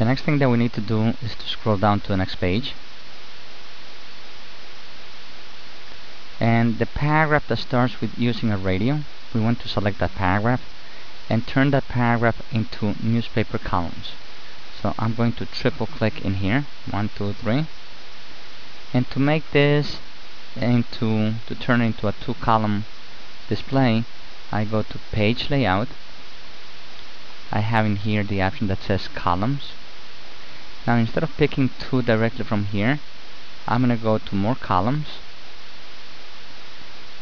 The next thing that we need to do is to scroll down to the next page, and the paragraph that starts with using a radio, we want to select that paragraph and turn that paragraph into newspaper columns. So I'm going to triple click in here, 1, 2, 3, and to make this to turn it into a 2-column display, I go to page layout. I have in here the option that says columns. Now instead of picking 2 directly from here, I'm gonna go to more columns,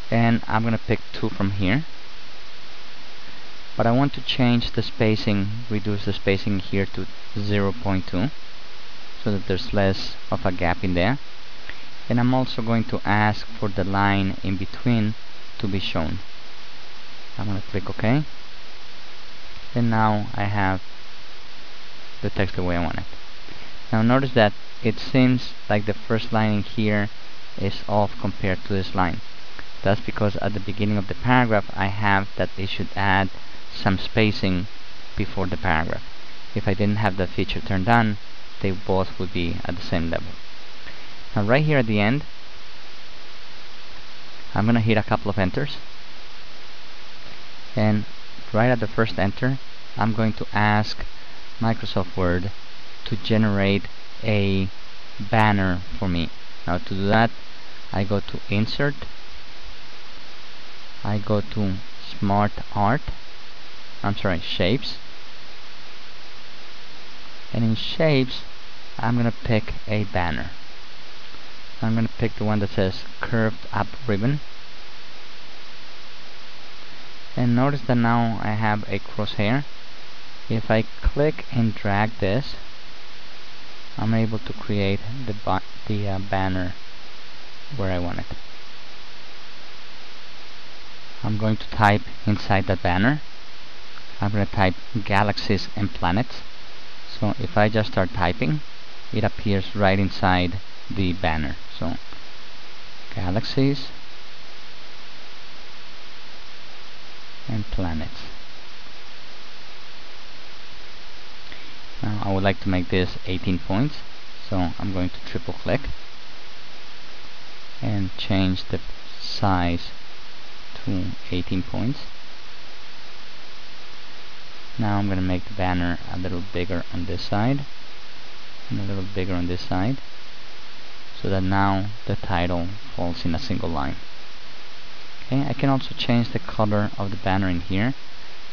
and I'm gonna pick 2 from here. But I want to change the spacing, reduce the spacing here to 0.2 so that there's less of a gap in there. And I'm also going to ask for the line in between to be shown. I'm going to click OK, and now I have the text the way I want it. Now notice that it seems like the first line in here is off compared to this line. That's because at the beginning of the paragraph I have that they should add some spacing before the paragraph. If I didn't have that feature turned on, they both would be at the same level. Now right here at the end, I'm gonna hit a couple of enters, and right at the first enter, I'm going to ask Microsoft Word to generate a banner for me. Now to do that, I go to Insert, I go to Shapes, and in Shapes I'm gonna pick a banner. I'm gonna pick the one that says curved up ribbon, and notice that now I have a crosshair. If I click and drag this, I'm able to create the banner where I want it. I'm going to type inside that banner. I'm going to type galaxies and planets. So if I just start typing, it appears right inside the banner. So galaxies and planets. Now I would like to make this 18 points, so I'm going to triple click and change the size to 18 points. Now I'm going to make the banner a little bigger on this side and a little bigger on this side, so that now the title falls in a single line. Okay, I can also change the color of the banner in here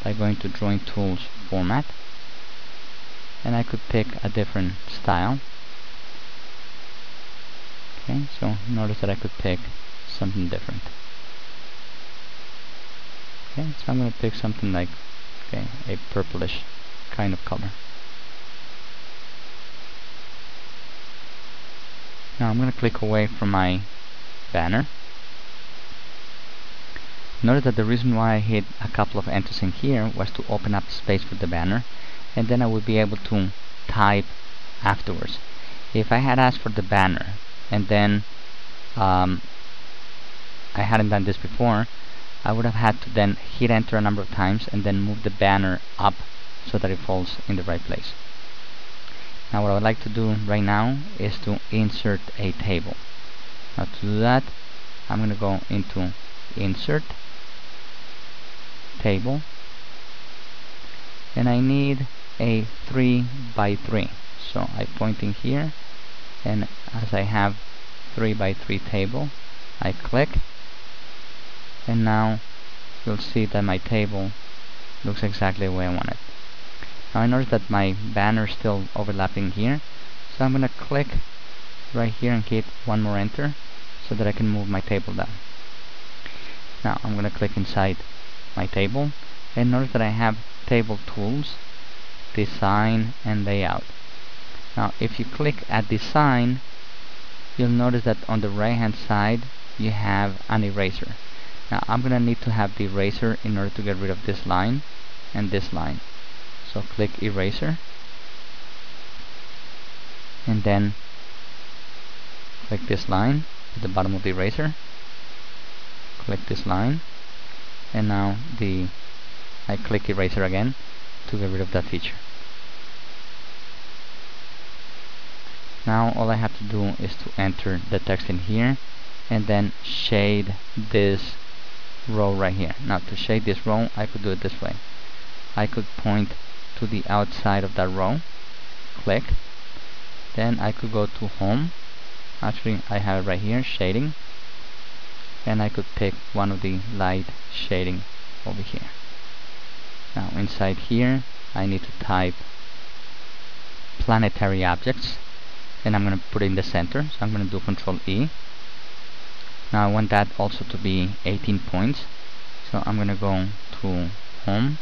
by going to Drawing Tools, Format, and I could pick a different style. Okay, so notice that I could pick something different. Okay, so I'm going to pick something like a purplish kind of color. Now I'm going to click away from my banner. Notice that the reason why I hit a couple of enters in here was to open up space for the banner, and then I would be able to type afterwards. If I had asked for the banner and then I hadn't done this before, I would have had to then hit enter a number of times and then move the banner up so that it falls in the right place. Now what I would like to do right now is to insert a table. Now to do that, I'm going to go into Insert, Table, and I need a 3 by 3. So I point in here, and as I have 3 by 3 table, I click, and now you'll see that my table looks exactly the way I want it. Now I notice that my banner is still overlapping here, so I'm going to click right here and hit one more enter so that I can move my table down. Now I'm going to click inside my table, and notice that I have Table Tools, Design and Layout. Now if you click at Design, you'll notice that on the right hand side you have an eraser. Now I'm going to need to have the eraser in order to get rid of this line and this line. So click Eraser, and then click this line at the bottom of the eraser, click this line, and now I click Eraser again to get rid of that feature. Now all I have to do is to enter the text in here and then shade this row right here. Now to shade this row, I could do it this way. I could point to the outside of that row, click, then I could go to home. Actually, I have it right here, shading, and I could pick one of the light shading over here. Now inside here, I need to type planetary objects, and I'm going to put it in the center, so I'm going to do Control E. Now I want that also to be 18 points, so I'm going to go to home.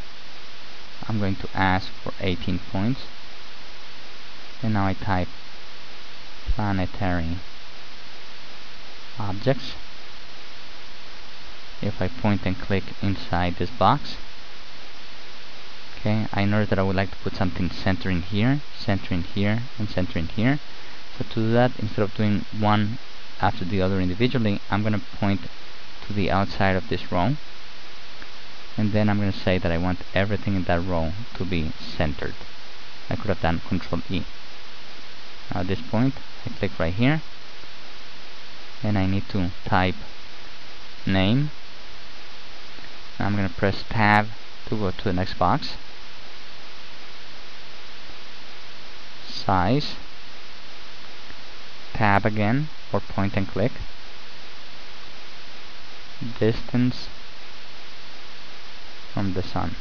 I'm going to ask for 18 points, and now I type planetary objects. If I point and click inside this box, okay, I notice that I would like to put something center in here, and center in here. So to do that, instead of doing one after the other individually, I'm going to point to the outside of this row, and then I'm going to say that I want everything in that row to be centered. I could have done Control E. Now at this point, I click right here, and I need to type name. Now I'm going to press Tab to go to the next box. Size, Tab again for point and click. Distance from the sun.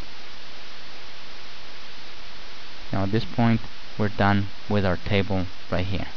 Now at this point, we're done with our table right here.